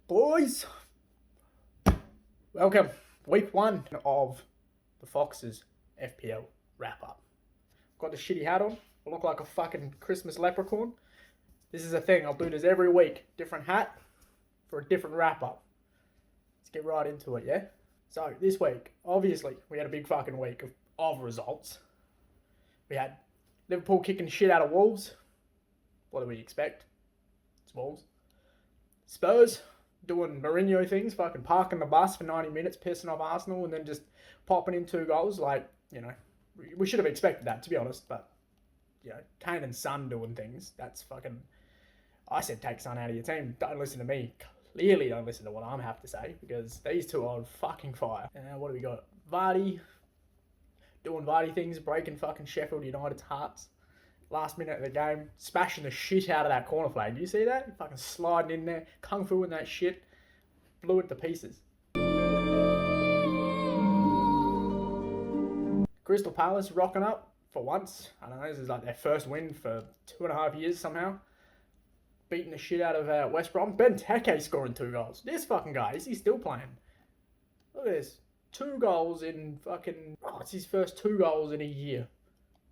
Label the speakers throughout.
Speaker 1: Boys, welcome. Week 1 of the Foxes FPL Wrap Up. Got the shitty hat on. I look like a fucking Christmas leprechaun. This is a thing. I'll do this every week. Different hat for a different wrap up. Let's get right into it, yeah? So, this week, obviously, we had a big fucking week of results. We had Liverpool kicking shit out of Wolves. What do we expect? It's Wolves. Spurs doing Mourinho things, fucking parking the bus for 90 minutes, pissing off Arsenal, and then just popping in 2 goals. Like, we should have expected that, to be honest. But, Kane and Son doing things, that's fucking... I said take Son out of your team. Don't listen to me. Clearly don't listen to what I have to say, because these two are on fucking fire. And what do we got? Vardy doing Vardy things, breaking fucking Sheffield United's hearts. Last minute of the game, smashing the shit out of that corner flag. Do you see that? Fucking sliding in there, kung fu in that shit, blew it to pieces. Crystal Palace rocking up for once. I don't know, this is like their first win for 2.5 years somehow. Beating the shit out of West Brom. Benteke scoring 2 goals. This fucking guy, is he still playing? Look at this. 2 goals in fucking... Oh, it's his first 2 goals in a year.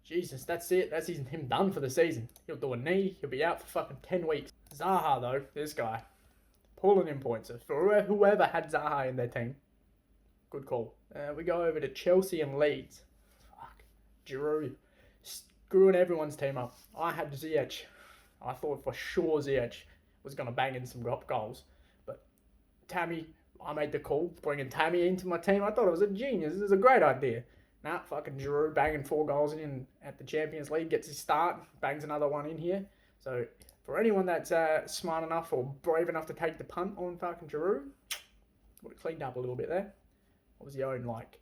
Speaker 1: Jesus, that's it. That's him done for the season. He'll do a knee. He'll be out for fucking 10 weeks. Zaha, though, this guy, pulling in points. For whoever had Zaha in their team, good call. We go over to Chelsea and Leeds. Fuck. Giroud. Screwing everyone's team up. I had Ziyech. I thought for sure Ziyech was going to bang in some goals. But Tammy, I made the call. Bringing Tammy into my team. I thought it was a genius. This is a great idea. Nah, fucking Giroud banging 4 goals in at the Champions League, gets his start, bangs another one in here. So, for anyone that's smart enough or brave enough to take the punt on fucking Giroud, would have cleaned up a little bit there. What was he own, like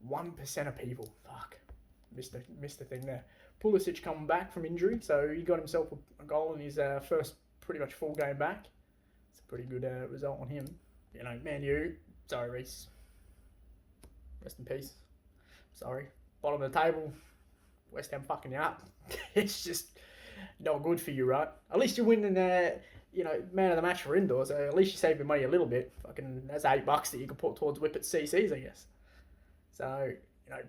Speaker 1: 1% of people? Fuck, missed the thing there. Pulisic coming back from injury, so he got himself a goal in his first pretty much full game back. It's a pretty good result on him. Man U, sorry Reece, rest in peace. Sorry. Bottom of the table. West Ham fucking you up. It's just not good for you, right? At least you're winning, man of the match for indoors. So at least you save your money a little bit. Fucking, that's $8 that you can put towards Whippet CCs, I guess. So,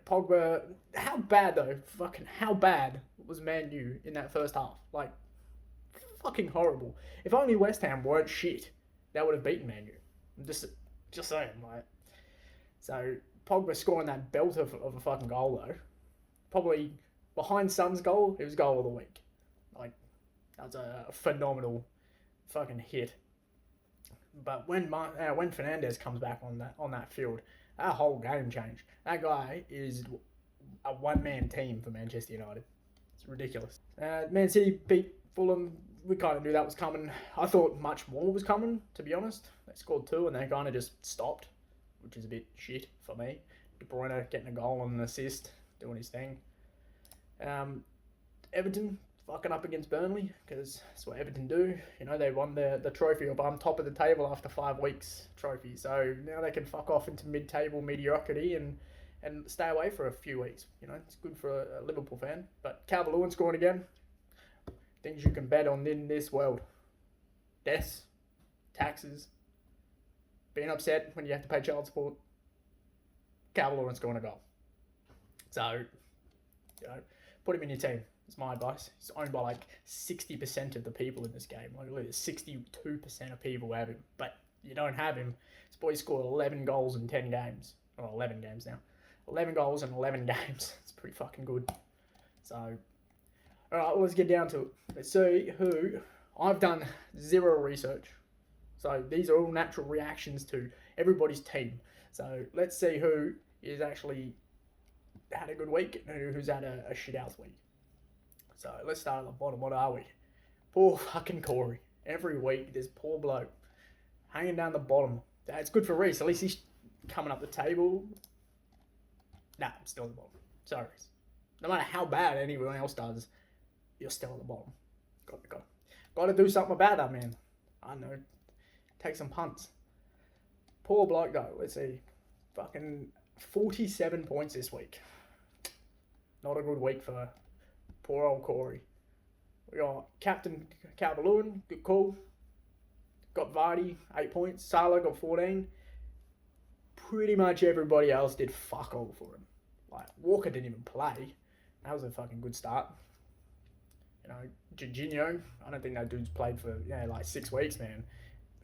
Speaker 1: Pogba, how bad though? Fucking, how bad was Man U in that first half? Like, fucking horrible. If only West Ham weren't shit, they would have beaten Man U. I'm just saying, like. So, Pogba scoring that belter of a fucking goal though. Probably behind Son's goal, it was goal of the week. Like, that was a phenomenal fucking hit. But when Fernandes comes back on that field, that whole game changed. That guy is a one-man team for Manchester United. It's ridiculous. Man City beat Fulham. We kind of knew that was coming. I thought much more was coming, to be honest. They scored 2 and they kind of just stopped, which is a bit shit for me. De Bruyne getting a goal and an assist, doing his thing. Everton fucking up against Burnley, because that's what Everton do. They won the trophy of I'm top of the table after 5 weeks trophy. So now they can fuck off into mid-table mediocrity and stay away for a few weeks. It's good for a Liverpool fan. But Calvert-Lewin scoring again. Things you can bet on in this world. Deaths, taxes, being upset when you have to pay child support. Calvert-Lewin's scoring a goal. So, put him in your team. It's my advice. He's owned by like 60% of the people in this game. Like, look, 62% of people have him. But you don't have him. This boy scored 11 goals in 10 games. Or 11 games now. 11 goals in 11 games. It's pretty fucking good. So, alright, let's get down to it. Let's see who... I've done 0 research. So these are all natural reactions to everybody's team. So let's see who is actually had a good week and who's had a shit-house week. So let's start at the bottom. What are we? Poor fucking Corey. Every week, this poor bloke hanging down the bottom. It's good for Reece. At least he's coming up the table. Nah, I'm still at the bottom. Sorry, Reece. No matter how bad anyone else does, you're still at the bottom. Got to do something about that, man. I don't know. Take some punts. Poor bloke though. Let's see. Fucking 47 points this week. Not a good week for poor old Corey. We got Captain Calvert-Lewin. Good call. got Vardy, 8 points. Salah got 14. Pretty much everybody else did fuck all for him. Like, Walker didn't even play. That was a fucking good start. You know, Jorginho, I don't think that dude's played for, like 6 weeks, man.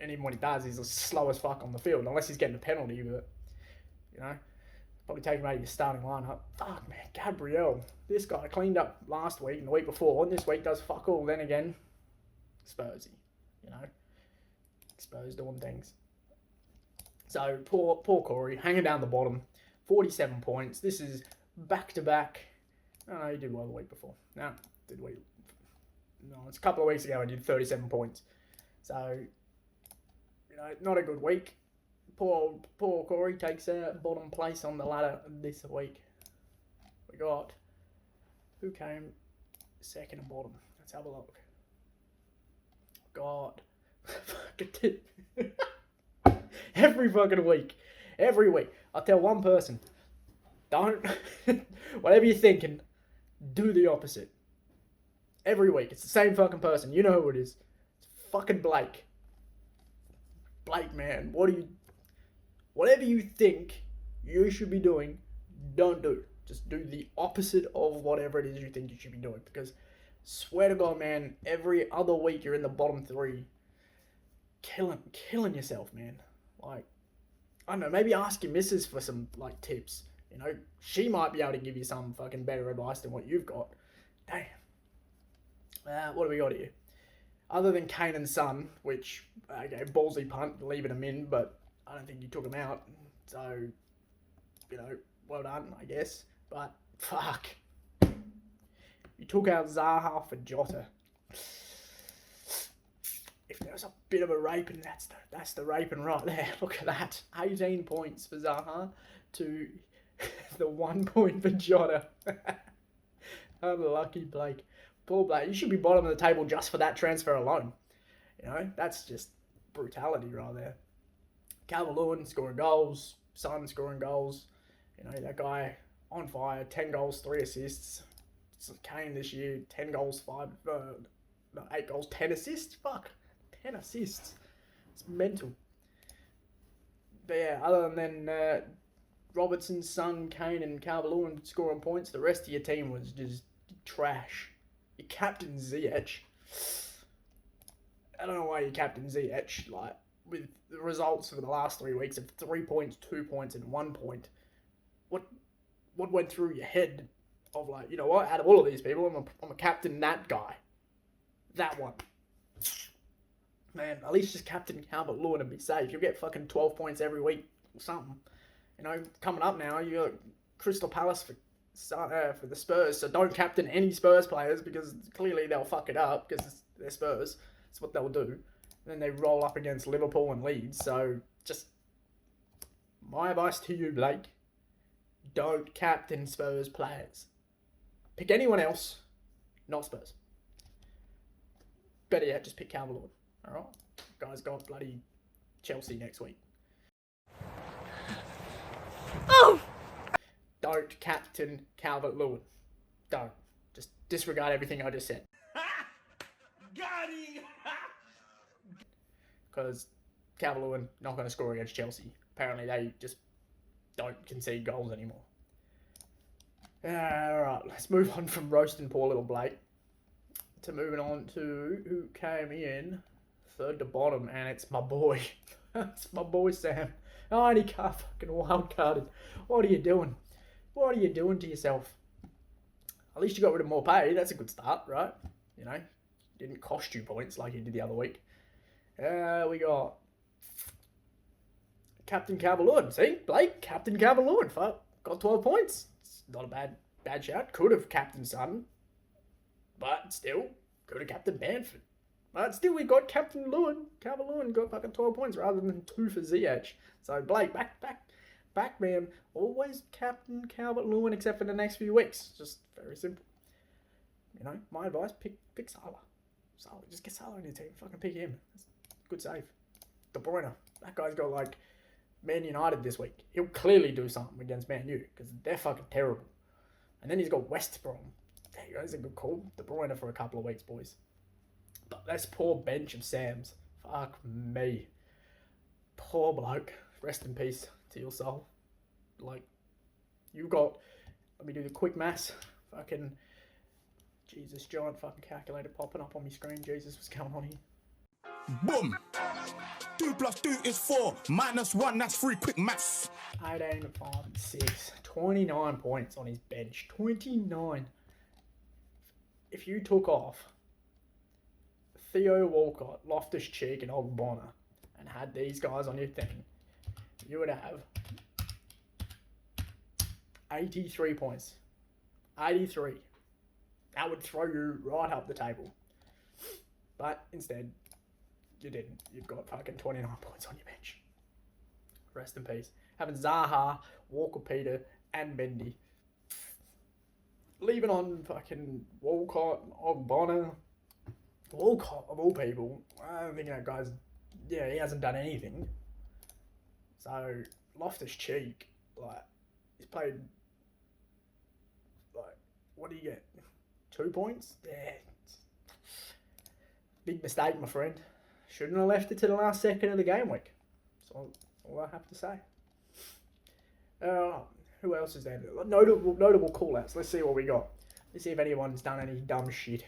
Speaker 1: And even when he does, he's slow as fuck on the field, unless he's getting a penalty, but, you know, probably take him out of your starting lineup. Fuck, man, Gabriel. This guy cleaned up last week and the week before, and this week does fuck all. Then again, Spursy, you know, exposed doing things. So, poor Corey, hanging down the bottom, 47 points. This is back-to-back. Oh, he did well the week before. No, did we? No, it's a couple of weeks ago he did 37 points. So, you know, not a good week. Poor Corey takes bottom place on the ladder this week. We got, who came second and bottom? Let's have a look. God. Every fucking week. Every week. I'll tell one person, don't, whatever you're thinking, do the opposite. Every week. It's the same fucking person. You know who it is. It's fucking Blake. Blake, man. Whatever you think you should be doing, don't do. Just do the opposite of whatever it is you think you should be doing. Because, swear to God, man, every other week you're in the bottom 3. Killing yourself, man. Like, I don't know, maybe ask your missus for some, like, tips. You know, she might be able to give you some fucking better advice than what you've got. Damn. What do we got here? Other than Kane and Son, which, okay, ballsy punt, leaving them in, but I don't think you took them out. So, you know, well done, I guess. But, fuck. You took out Zaha for Jota. If there was a bit of a raping, that's the raping right there. Look at that. 18 points for Zaha to the 1 point for Jota. Unlucky Blake. Poor Blake. You should be bottom of the table just for that transfer alone. You know, that's just brutality right there. Calvert-Lewin scoring goals. Son scoring goals. You know, that guy on fire. 10 goals, 3 assists. Kane this year, 10 goals, 8 goals, 10 assists. Fuck. 10 assists. It's mental. But yeah, other than Robertson, Son, Kane and Calvert-Lewin scoring points, the rest of your team was just trash. Your captain Ziyech. I don't know why you captain Ziyech, like, with the results for the last 3 weeks of 3 points, 2 points and 1 point. What went through your head of, like, you know what, out of all of these people, I'm a captain that guy. That one. Man, at least just captain Calvert-Lewin and be safe. You'll get fucking 12 points every week or something. You know, coming up now, you got Crystal Palace for the Spurs, so don't captain any Spurs players because clearly they'll fuck it up because they're Spurs. That's what they'll do. And then they roll up against Liverpool and Leeds, so just my advice to you, Blake, don't captain Spurs players. Pick anyone else, not Spurs. Better yet, just pick Calvert-Lewin. Alright? Guys got bloody Chelsea next week. Oh! Don't captain Calvert-Lewin. Don't. Just disregard everything I just said. Got him! Because Calvert-Lewin not going to score against Chelsea. Apparently they just don't concede goals anymore. Alright, let's move on from roasting poor little Blake to moving on to who came in third to bottom, and it's my boy. It's my boy Sam. Oh, and he got fucking wild carded. What are you doing? What are you doing to yourself? At least you got rid of more pay. That's a good start, right? You know, didn't cost you points like you did the other week. We got Captain Calvert-Lewin. See, Blake, Captain Calvert-Lewin. Fuck, got 12 points. It's not a bad shout. Could have Captain Son, but still could have Captain Bamford. But still, we got Captain Lewin. Calvert-Lewin got fucking 12 points rather than 2 for Ziyech. So Blake, back, man. Always Captain Calvert-Lewin except for the next few weeks. Just very simple. You know, my advice, pick Salah. Just get Salah on your team. Fucking pick him. Good save. De Bruyne. That guy's got, like, Man United this week. He'll clearly do something against Man U because they're fucking terrible. And then he's got West Brom. There you go. That's a good call. De Bruyne for a couple of weeks, boys. But that's poor bench of Sam's. Fuck me. Poor bloke. Rest in peace to your soul. Like, you got... Let me do the quick maths. Fucking... Jesus, giant fucking calculator popping up on my screen. Jesus, what's going on here?
Speaker 2: Boom! 2 plus 2 is 4. Minus 1, that's 3. Quick maths.
Speaker 1: 18, 5, 6. 29 points on his bench. 29. If you took off Theo Walcott, Loftus-Cheek and Ogbonna and had these guys on your thing, you would have 83 points. 83. That would throw you right up the table. But instead, you didn't. You've got fucking 29 points on your bench. Rest in peace. Having Zaha, Walker-Peters and Mendy. Leaving on fucking Walcott, Ogbonna. Walcott, of all people, I don't think that guy's... Yeah, he hasn't done anything. So, Loftus-Cheek, like, he's played... Like, what do you get? 2 points? Yeah. Big mistake, my friend. Shouldn't have left it to the last second of the game week. That's all I have to say. Who else is there? Notable call-outs. Let's see what we got. Let's see if anyone's done any dumb shit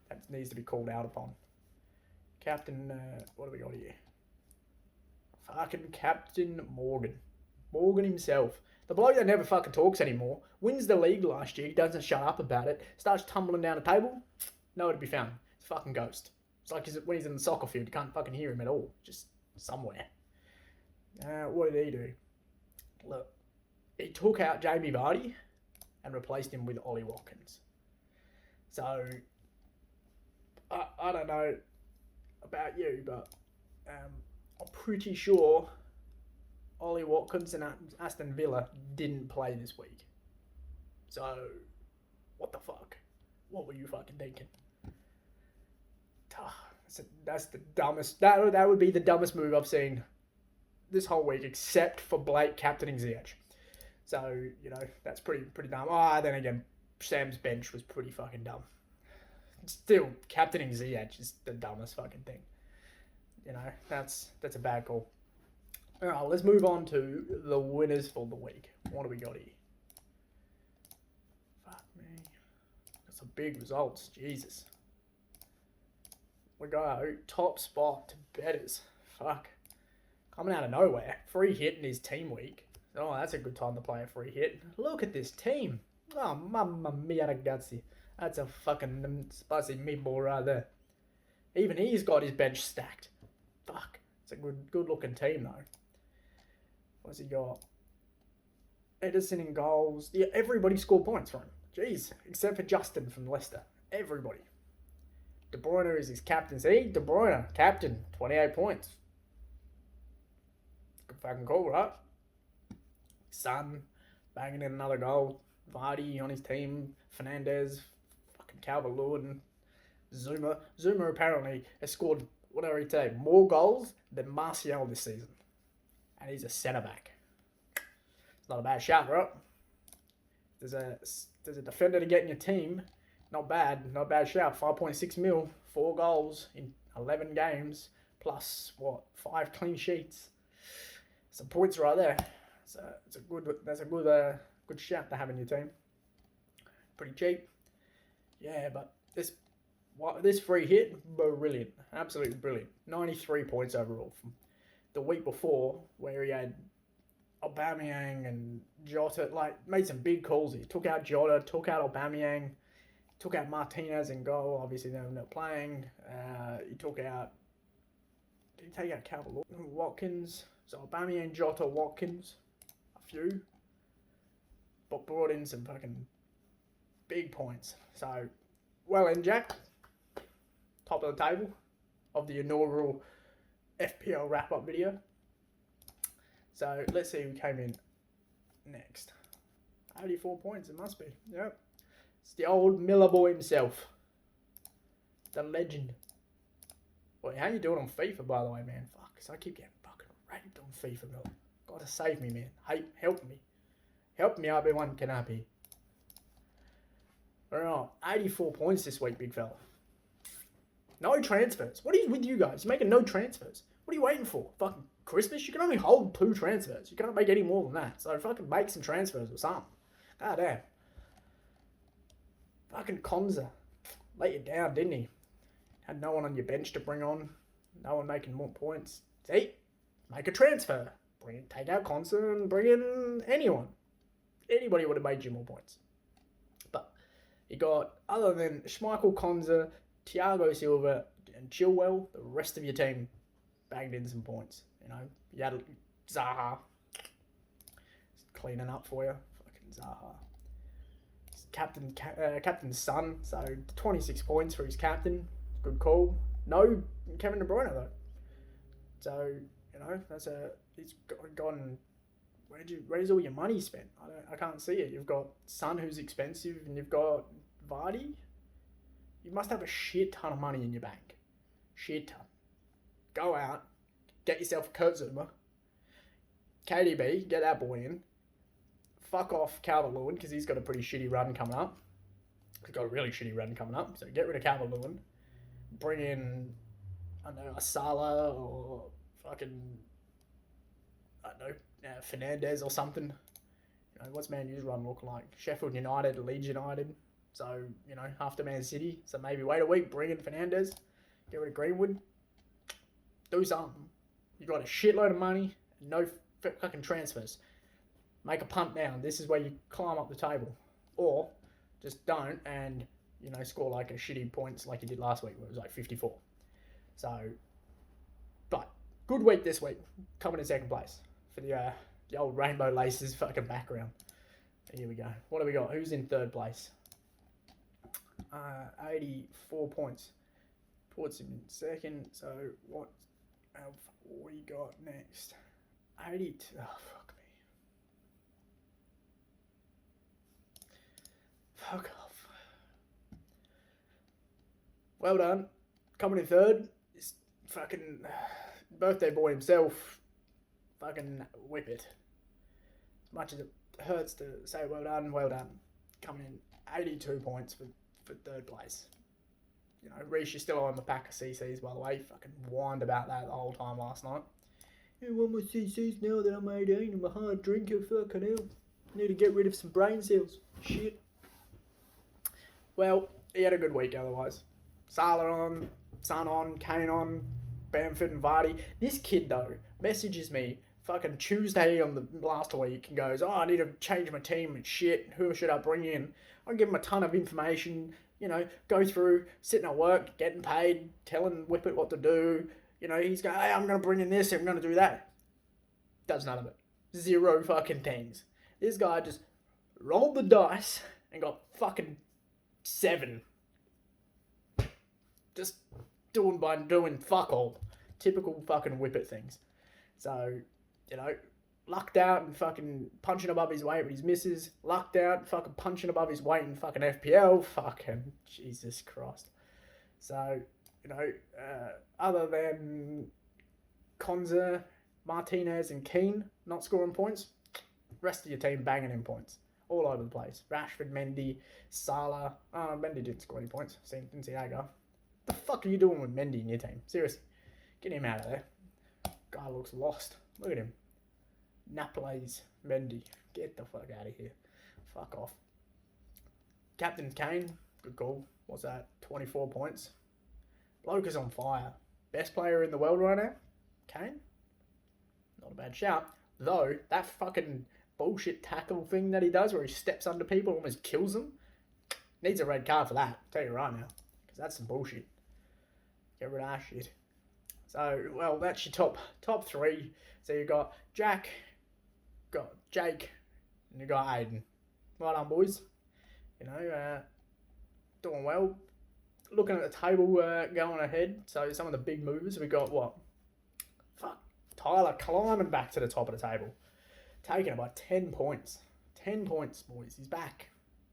Speaker 1: that needs to be called out upon. Captain, what do we got here? Fucking Captain Morgan. Morgan himself. The bloke that never fucking talks anymore. Wins the league last year. Doesn't shut up about it. Starts tumbling down the table. Nowhere to be found. It's a fucking ghost. It's like when he's in the soccer field. You can't fucking hear him at all. Just somewhere. What did he do? Look. He took out Jamie Vardy and replaced him with Ollie Watkins. So, I don't know about you, but I'm pretty sure Ollie Watkins and Aston Villa didn't play this week. So, what the fuck? What were you fucking thinking? That's the dumbest... That would be the dumbest move I've seen this whole week, except for Blake captaining Ziyech. So, you know, that's pretty dumb. Then again, Sam's bench was pretty fucking dumb. Still, captaining Ziyech is the dumbest fucking thing. You know, that's a bad call. Alright, let's move on to the winners for the week. What do we got here? Fuck me. Got some big results. Jesus. We go top spot to betters. Fuck. Coming out of nowhere. Free hit in his team week. Oh, that's a good time to play a free hit. Look at this team. Oh, mamma mia ragazzi. That's a fucking spicy meatball right there. Even he's got his bench stacked. Fuck. It's a good looking team though. What's he got? Edison in goals. Yeah, everybody scored points for him. Jeez. Except for Justin from Leicester. Everybody. De Bruyne is his captain. See? De Bruyne, captain. 28 points. Good fucking call, right? Son, banging in another goal. Vardy on his team. Fernandez, fucking Calvert-Lewin, Zuma. Zuma apparently has scored, whatever he said, more goals than Martial this season. And he's a centre-back. It's not a bad shout, right? There's a defender to get in your team. Not bad shout. 5.6 mil, 4 goals in 11 games, plus, 5 clean sheets. Some points right there. That's a good shout to have in your team. Pretty cheap. Yeah, but this free hit, brilliant. Absolutely brilliant. 93 points overall from the week before, where he had Aubameyang and Jota, made some big calls. He took out Jota, took out Aubameyang, took out Martinez in goal. Obviously, they're not playing. Did he take out Calvert-Lewin? Watkins. So Aubameyang, Jota, Watkins. A few. But brought in some fucking big points. So, well in, Jack. Top of the table of the inaugural FPL Wrap Up video. So, let's see who came in next. 84 points, it must be. Yep. It's the old Miller boy himself. The legend. Wait, how you doing on FIFA, by the way, man? Fuck, because I keep getting fucking raped on FIFA, Miller. Gotta save me, man. Hey, help me. Help me, RB1 Kanapi. Alright, 84 points this week, big fella. No transfers. What is with you guys? You're making no transfers. What are you waiting for? Fucking Christmas? You can only hold 2 transfers. You can't make any more than that. So fucking make some transfers or something. God damn. Fucking Konza. Let you down, didn't he? Had no one on your bench to bring on. No one making more points. See? Make a transfer. Take out Konza and bring in anyone. Anybody would have made you more points. But you got, other than Schmeichel, Konza, Thiago Silva, and Chilwell, the rest of your team banged in some points. You know, you had Zaha cleaning up for you. Fucking Zaha. Captain's son, so 26 points for his captain. Good call. No Kevin De Bruyne though. So, you know, he's gone. Where's all your money spent? I can't see it. You've got Son, who's expensive, and you've got Vardy. You must have a shit ton of money in your bank. Shit ton. Go out, get yourself a Kurt Zuma. KDB, get that boy in. Fuck off Calvert-Lewin, because he's got a pretty shitty run coming up. He's got a really shitty run coming up, so get rid of Calvert-Lewin. Bring in, I don't know, a Salah or fucking, I don't know, Fernandez or something. You know, what's Man U's run looking like? Sheffield United, Leeds United. So, you know, after Man City. So maybe wait a week, bring in Fernandez. Get rid of Greenwood. Do something. You got a shitload of money, no fucking transfers. Make a punt now. This is where you climb up the table. Or just don't and, you know, score like a shitty points like you did last week where it was like 54. So, but good week this week. Coming in second place for the old Rainbow Laces fucking background. Here we go. What do we got? Who's in third place? 84 points. Puts him in second. So what have we got next? 82. Oh, fuck me. Fuck off. Well done. Coming in third is fucking birthday boy himself. Fucking whip it. As much as it hurts to say well done, well done. Coming in 82 points for third place. You know, Reece, you're still on the pack of CCs, by the way. Fucking whined about that the whole time last night. I want my CCs now that I'm 18. I'm a hard drinker, fucking hell. Need to get rid of some brain cells. Shit. Well, he had a good week otherwise. Salah on, Son on, Kane on, Bamford and Vardy. This kid, though, messages me fucking Tuesday on the last week and goes, oh, I need to change my team and shit. Who should I bring in? I give him a ton of information. You know, go through, sitting at work, getting paid, telling Whippet what to do. You know, he's going, hey, I'm going to bring in this, I'm going to do that. Does none of it. 0 fucking things. This guy just rolled the dice and got fucking 7. Just doing fuck all. Typical fucking Whippet things. So, you know, lucked out and fucking punching above his weight with his misses. Lucked out and fucking punching above his weight in fucking FPL. Fucking Jesus Christ. So, you know, other than Konza, Martinez and Keane not scoring points, rest of your team banging in points. All over the place. Rashford, Mendy, Salah. Mendy didn't score any points. Didn't see that guy. What the fuck are you doing with Mendy in your team? Seriously. Get him out of there. Guy looks lost. Look at him. Napoli's Mendy. Get the fuck out of here. Fuck off. Captain Kane. Good call. What's that? 24 points. Bloke is on fire. Best player in the world right now? Kane? Not a bad shout. Though, that fucking bullshit tackle thing that he does where he steps under people and almost kills them, needs a red card for that. I'll tell you right now. Because that's some bullshit. Get rid of that shit. So, well, that's your top 3. So you got Jack, got Jake, and you got Aiden. Well done, boys. You know, doing well. Looking at the table going ahead. So some of the big movers, we got what? Fuck. Tyler climbing back to the top of the table. Taking it by 10 points. 10 points, boys. He's back.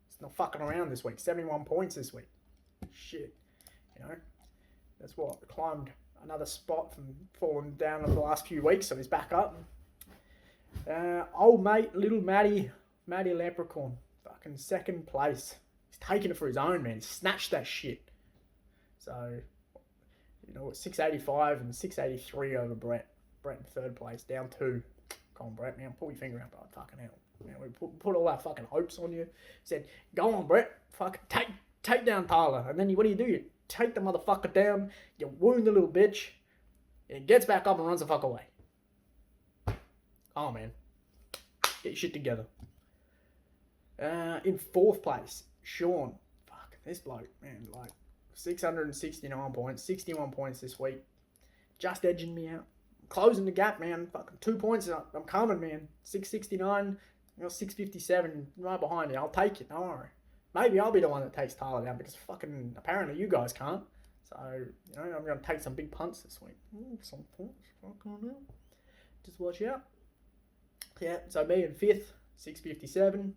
Speaker 1: He's not fucking around this week. 71 points this week. Shit. You know, that's what? Climbed another spot from falling down over the last few weeks, so he's back up. Old mate, little Matty Leprechaun. Fucking second place. He's taking it for his own, man. He snatched that shit. So, You know, 685 and 683 over Brett. Brett in third place, down 2. Come on, Brett, man, pull your finger out, bro. Fucking hell. Man, we put all our fucking hopes on you. Said, go on, Brett. Fucking take down Tyler. And then what do? You take the motherfucker down. You wound the little bitch. And he gets back up and runs the fuck away. Oh, man. Get your shit together. In fourth place, Sean. Fuck, this bloke, man, like 669 points, 61 points this week. Just edging me out. Closing the gap, man. Fucking 2 points. I'm coming, man. 669, 657, right behind you. I'll take it. Don't worry. Maybe I'll be the one that takes Tyler down because fucking apparently you guys can't. So, I'm going to take some big punts this week. Ooh, some punts. Fucking hell. Just watch out. Yeah, so me in fifth, 657.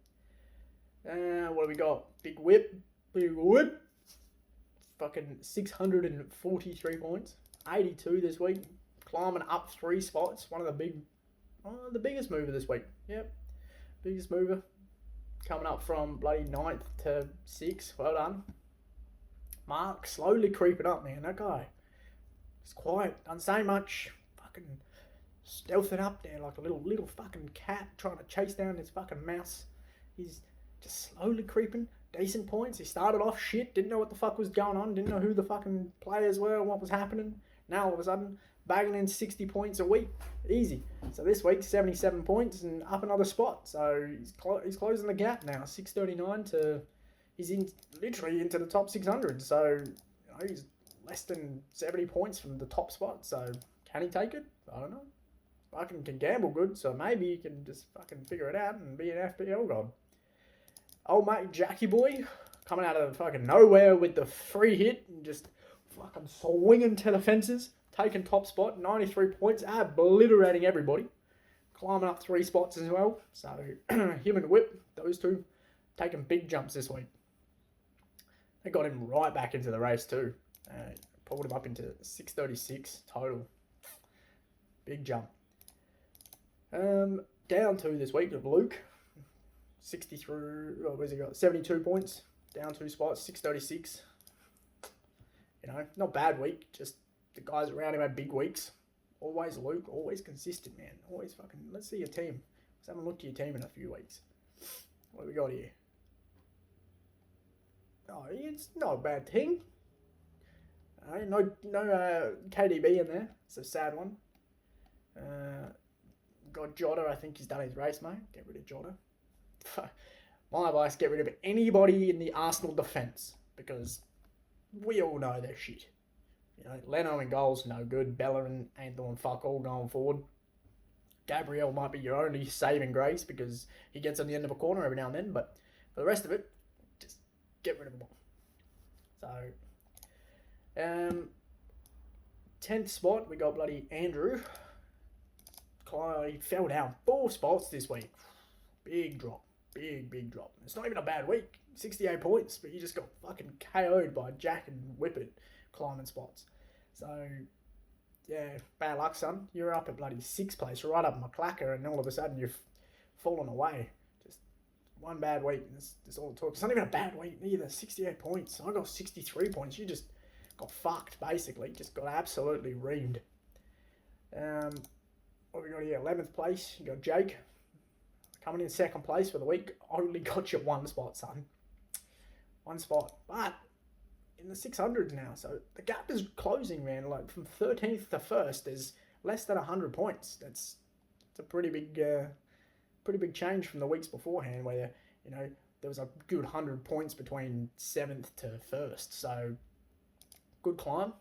Speaker 1: What do we got? Big whip. Fucking 643 points. 82 this week. Climbing up 3 spots. One of the biggest mover this week. Yep. Biggest mover. Coming up from bloody 9th to 6th. Well done. Mark slowly creeping up, man. That guy. He's quiet. Doesn't say much. Fucking stealthing up there like a little fucking cat trying to chase down this fucking mouse. He's just slowly creeping. Decent points. He started off shit. Didn't know what the fuck was going on. Didn't know who the fucking players were and what was happening. Now all of a sudden, bagging in 60 points a week. Easy. So this week, 77 points and up another spot. So he's closing the gap now. 639 to... He's literally into the top 600. So he's less than 70 points from the top spot. So can he take it? I don't know. Fucking can gamble good. So maybe he can just fucking figure it out and be an FPL god. Old mate Jackie Boy coming out of fucking nowhere with the free hit and just fucking swinging to the fences. Taking top spot, 93 points, obliterating everybody. Climbing up 3 spots as well. So, him and Whip, those two, taking big jumps this week. They got him right back into the race too. Pulled him up into 636 total. Big jump. Down 2 this week of Luke. where's he got? 72 points. Down 2 spots, 636. Not bad week, just the guys around him had big weeks. Always Luke, always consistent, man. Always fucking, let's see your team. Let's have a look at your team in a few weeks. What do we got here? Oh, it's not a bad team. No KDB in there. It's a sad one. Got Jota, I think he's done his race, mate. Get rid of Jota. My advice, get rid of anybody in the Arsenal defence. Because we all know they're shit. Leno in goals, no good. Bellerin ain't doing fuck all going forward. Gabriel might be your only saving grace because he gets on the end of a corner every now and then. But for the rest of it, just get rid of them all. So, 10th spot, we got bloody Andrew. He fell down 4 spots this week. Big drop. Big drop. It's not even a bad week. 68 points, but you just got fucking KO'd by Jack and Whippet climbing spots. So, yeah, bad luck, son. You're up at bloody 6th place, right up my clacker, and all of a sudden you've fallen away. Just one bad week, and that's all it took. It's not even a bad week either. 68 points. I got 63 points. You just got fucked, basically. Just got absolutely reamed. What we got here? 11th place. You got Jake. Coming in 2nd place for the week. Only got you 1 spot, son. 1 spot. But in the 600s now. So the gap is closing, man. Like from 13th to 1st, there's less than 100 points. It's a pretty big change from the weeks beforehand where, there was a good 100 points between 7th to 1st. So good climb.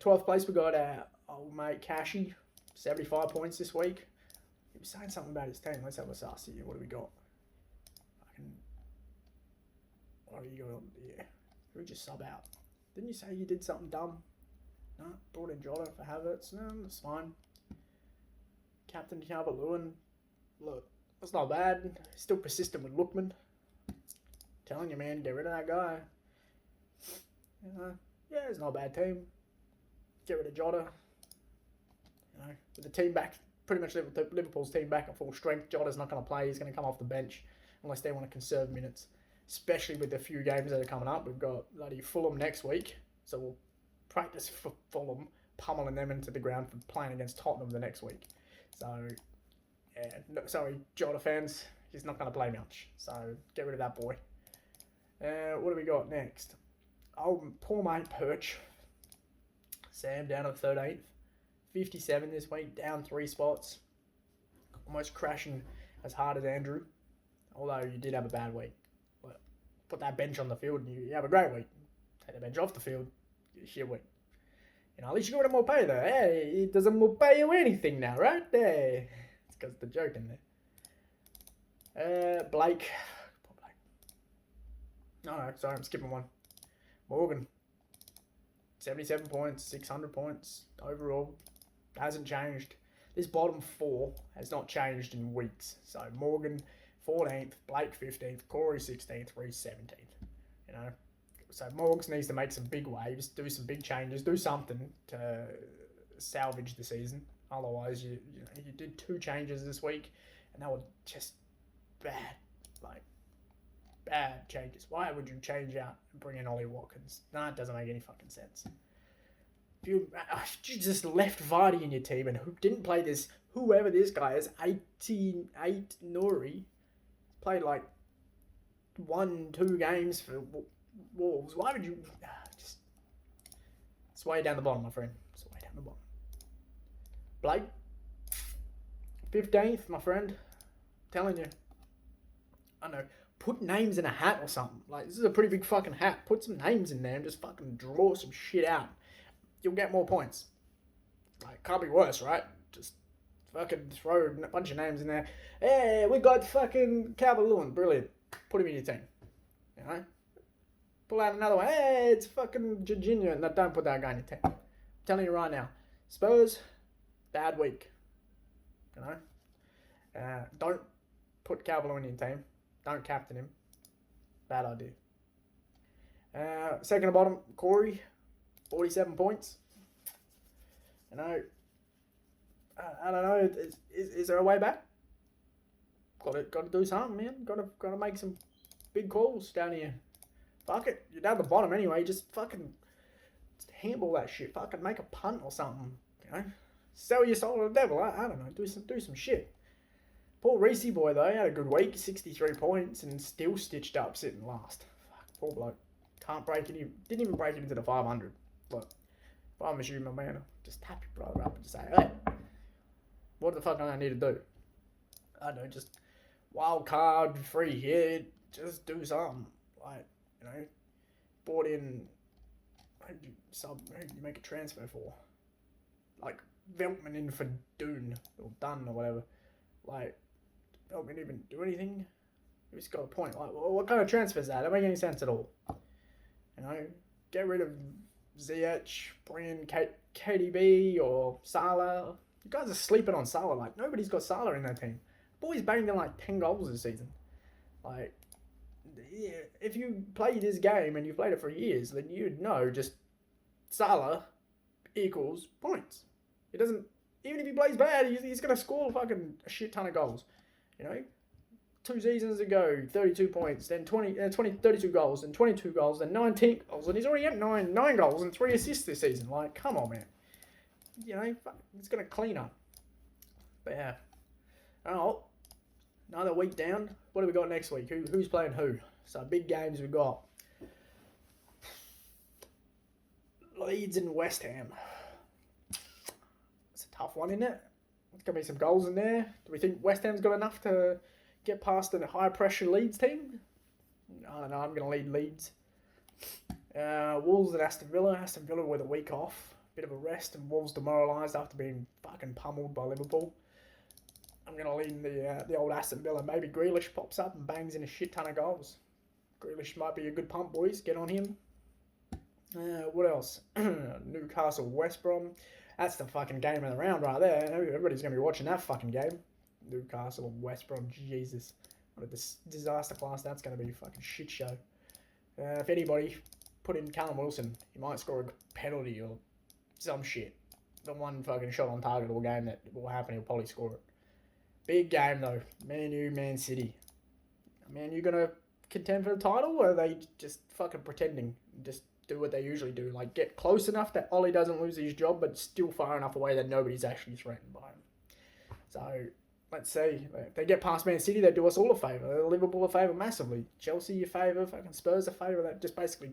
Speaker 1: 12th place, we got our old mate Cashy. 75 points this week. He was saying something about his team. Let's have a suss here. What do we got? What do you got? Yeah. Who just sub out? Didn't you say you did something dumb? No, brought in Jota for Havertz. No, that's fine. Captain Calvert-Lewin. Look, that's not bad. Still persistent with Lookman. Telling you, man, get rid of that guy. Yeah, it's not a bad team. Get rid of Jota. With the team back, pretty much Liverpool's team back at full strength. Jota's not going to play. He's going to come off the bench unless they want to conserve minutes. Especially with the few games that are coming up. We've got bloody Fulham next week. So we'll practice for Fulham, pummeling them into the ground for playing against Tottenham the next week. So, yeah, no, sorry, Jota fans, he's not going to play much. So, get rid of that boy. What do we got next? Oh, poor mate Perch. Sam down to 13th. 57 this week, down 3 spots. Almost crashing as hard as Andrew. Although you did have a bad week. But put that bench on the field and you have a great week. Take the bench off the field, you shit week. You know, at least you got a more pay though. Hey, it doesn't pay you anything now, right? Hey. It's because the joke in there. Blake. Poor Blake. No, sorry, I'm skipping one. Morgan. 77 points, 600 points overall. Hasn't changed. This bottom 4 has not changed in weeks. So Morgan 14th, Blake 15th, Corey 16th, Reece 17th. You know, so Morgs needs to make some big waves, do some big changes, do something to salvage the season. Otherwise, you did 2 changes this week, and they were just bad, like bad changes. Why would you change out and bring in Ollie Watkins? No, it doesn't make any fucking sense. If you just left Vardy in your team and who didn't play this, whoever this guy is, 18-8 Nuri, played like 1-2 games for Wolves. Why would you just... It's way down the bottom, my friend. It's way down the bottom. Blake, 15th, my friend. I'm telling you. I don't know. Put names in a hat or something. Like, this is a pretty big fucking hat. Put some names in there and just fucking draw some shit out. You'll get more points. Like, can't be worse, right? Just fucking throw a bunch of names in there. Hey, we got fucking Calvert-Lewin. Brilliant. Put him in your team. You know? Pull out another one. Hey, it's fucking Jorginho. No, don't put that guy in your team. I'm telling you right now. Spurs, bad week. You know? Don't put Calvert-Lewin in your team. Don't captain him. Bad idea. Second to bottom, Corey. 47 points. You know, I don't know. Is there a way back? Got to do something, man. Got to make some big calls down here. Fuck it. You're down the bottom anyway. Just fucking handball that shit. Fucking make a punt or something. You know, sell your soul to the devil. I don't know. Do some shit. Poor Reece boy though. He had a good week. 63 points and still stitched up, sitting last. Fuck, poor bloke. Can't break it. Didn't even break it into the 500. Look, if I'm a human man, I'll just tap your brother up and just say, hey, what the fuck do I need to do? I don't know, just wild card free here, just do something. Like, you know, bought in, who did you make a transfer for? Like, Veltman in for Dune, or Dunn or whatever. Like, Veltman even do anything? He's got a point. Like, what kind of transfer is that? It don't make any sense at all. You know, get rid of Ziyech, bring in KDB or Salah. You guys are sleeping on Salah. Like, nobody's got Salah in their team. Boy's banged in like 10 goals this season. Like, yeah, if you play this game and you've played it for years, then you'd know just Salah equals points. It doesn't, even if he plays bad, he's going to score fucking a shit ton of goals. You know? 2 seasons ago, 32 points, then 32 goals, then 22 goals, then 19 goals, and he's already at 9 goals and 3 assists this season. Like, come on, man. You know, it's going to clean up. But yeah. Oh, another week down. What do we got next week? Who's playing who? So, big games we've got. Leeds and West Ham. It's a tough one, isn't it? There's going to be some goals in there. Do we think West Ham's got enough to get past a high-pressure Leeds team? I don't know. I'm going to lead Leeds. Wolves and Aston Villa. Aston Villa with a week off. Bit of a rest, and Wolves demoralised after being fucking pummeled by Liverpool. I'm going to lead the old Aston Villa. Maybe Grealish pops up and bangs in a shit ton of goals. Grealish might be a good pump, boys. Get on him. What else? Newcastle, West Brom. That's the fucking game of the round right there. Everybody's going to be watching that fucking game. Newcastle, West Brom. Jesus. What a disaster class that's going to be. A fucking shit show. If anybody put in Callum Wilson, he might score a penalty or some shit. The one fucking shot on target all game that will happen, he'll probably score it. Big game though. Man U, Man City. Man, you gonna contend for the title, or are they just fucking pretending? Just do what they usually do, like get close enough that Ollie doesn't lose his job, but still far enough away that nobody's actually threatened by him. So let's see. If they get past Man City, they do us all a favour. Liverpool a favour massively. Chelsea a favour. Fucking Spurs a favour. That just basically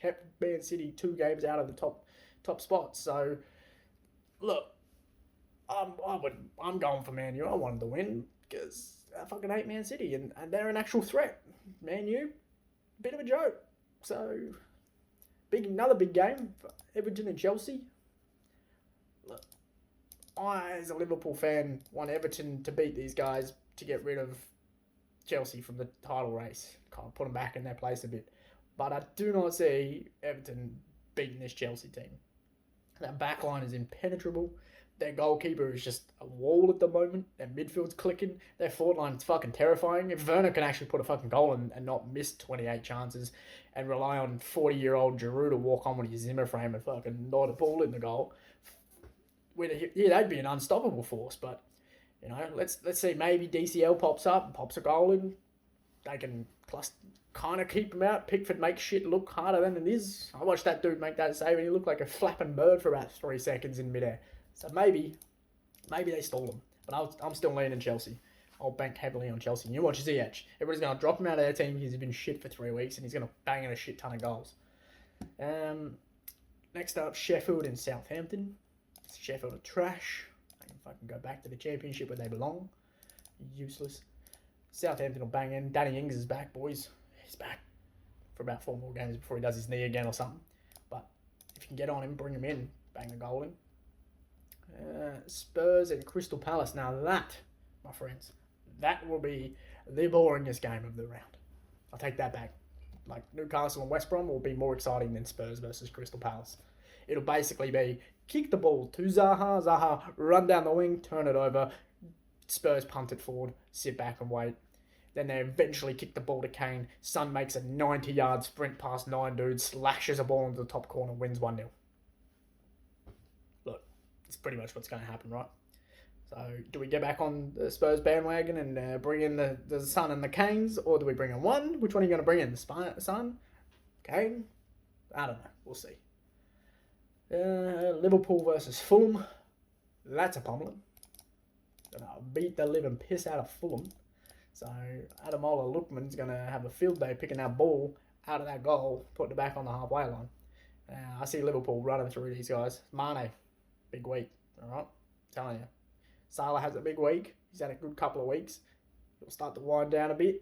Speaker 1: kept Man City 2 games out of the top spots. So look, I'm going for Man U. I wanted to win because I fucking hate Man City and they're an actual threat. Man U, bit of a joke. So another big game for Everton and Chelsea. Look, I, as a Liverpool fan, want Everton to beat these guys to get rid of Chelsea from the title race. Kind of put them back in their place a bit. But I do not see Everton beating this Chelsea team. That back line is impenetrable. Their goalkeeper is just a wall at the moment. Their midfield's clicking. Their forward line is fucking terrifying. If Werner can actually put a fucking goal in and not miss 28 chances and rely on 40-year-old Giroud to walk on with his Zimmer frame and fucking not a ball in the goal, they'd be an unstoppable force. But, you know, let's see, maybe DCL pops up and pops a goal in. They can kind of keep him out. Pickford makes shit look harder than it is. I watched that dude make that save and he looked like a flapping bird for about 3 seconds in midair. So maybe they stall him. But I'm still leaning Chelsea. I'll bank heavily on Chelsea. You watch Ziyech. Everybody's going to drop him out of their team because he's been shit for 3 weeks and he's going to bang in a shit ton of goals. Next up, Sheffield and Southampton. Sheffield are trash. They can fucking go back to the Championship where they belong. Useless. Southampton will bang in. Danny Ings is back, boys. He's back for about 4 more games before he does his knee again or something. But if you can get on him, bring him in, bang the goal in. Spurs and Crystal Palace. Now that, my friends, that will be the boringest game of the round. I'll take that back. Like Newcastle and West Brom will be more exciting than Spurs versus Crystal Palace. It'll basically be kick the ball to Zaha, run down the wing, turn it over, Spurs punt it forward, sit back and wait. Then they eventually kick the ball to Kane. Son makes a 90-yard sprint past 9 dudes, slashes a ball into the top corner, wins 1-0. Look, it's pretty much what's going to happen, right? So, do we get back on the Spurs bandwagon and bring in the Son and the Kanes, or do we bring in one? Which one are you going to bring in? The Son? Kane? I don't know. We'll see. Liverpool versus Fulham. That's a pummeling. Gonna beat the living piss out of Fulham. So Ademola Lookman's going to have a field day picking that ball out of that goal, putting it back on the halfway line. I see Liverpool running through these guys. Mane, big week. All right, I'm telling you. Salah has a big week. He's had a good couple of weeks. He'll start to wind down a bit.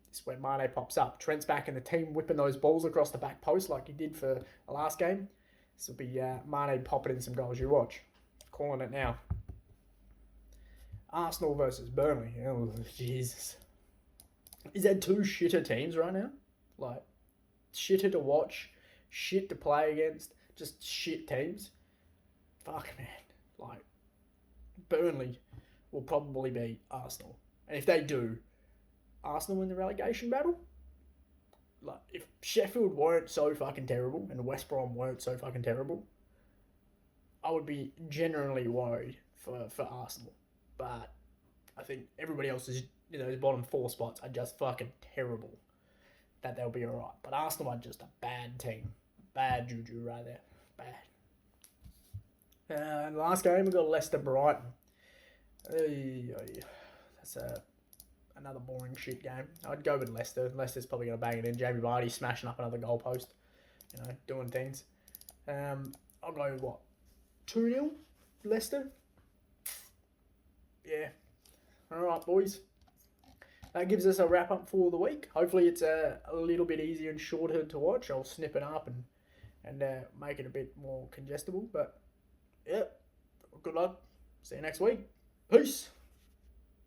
Speaker 1: This is where Mane pops up. Trent's back in the team, whipping those balls across the back post like he did for the last game. This will be Mane popping in some goals. You watch. Calling it now. Arsenal versus Burnley. Oh, Jesus. Is there 2 shitter teams right now? Like, shitter to watch, shit to play against, just shit teams. Fuck, man. Like, Burnley will probably beat Arsenal. And if they do, Arsenal win the relegation battle? Like, if Sheffield weren't so fucking terrible and West Brom weren't so fucking terrible, I would be genuinely worried for Arsenal. But I think everybody else's, those bottom 4 spots are just fucking terrible. That they'll be alright. But Arsenal are just a bad team. Bad juju right there. Bad. And last game, we've got Leicester Brighton. That's another boring shit game. I'd go with Leicester. Leicester's probably going to bang it in. Jamie Vardy smashing up another goalpost. Doing things. I'll go with what? 2-0 Leicester? Yeah. Alright, boys. That gives us a wrap up for the week. Hopefully it's a little bit easier and shorter to watch. I'll snip it up and make it a bit more congestible. But, yeah. Good luck. See you next week. Peace.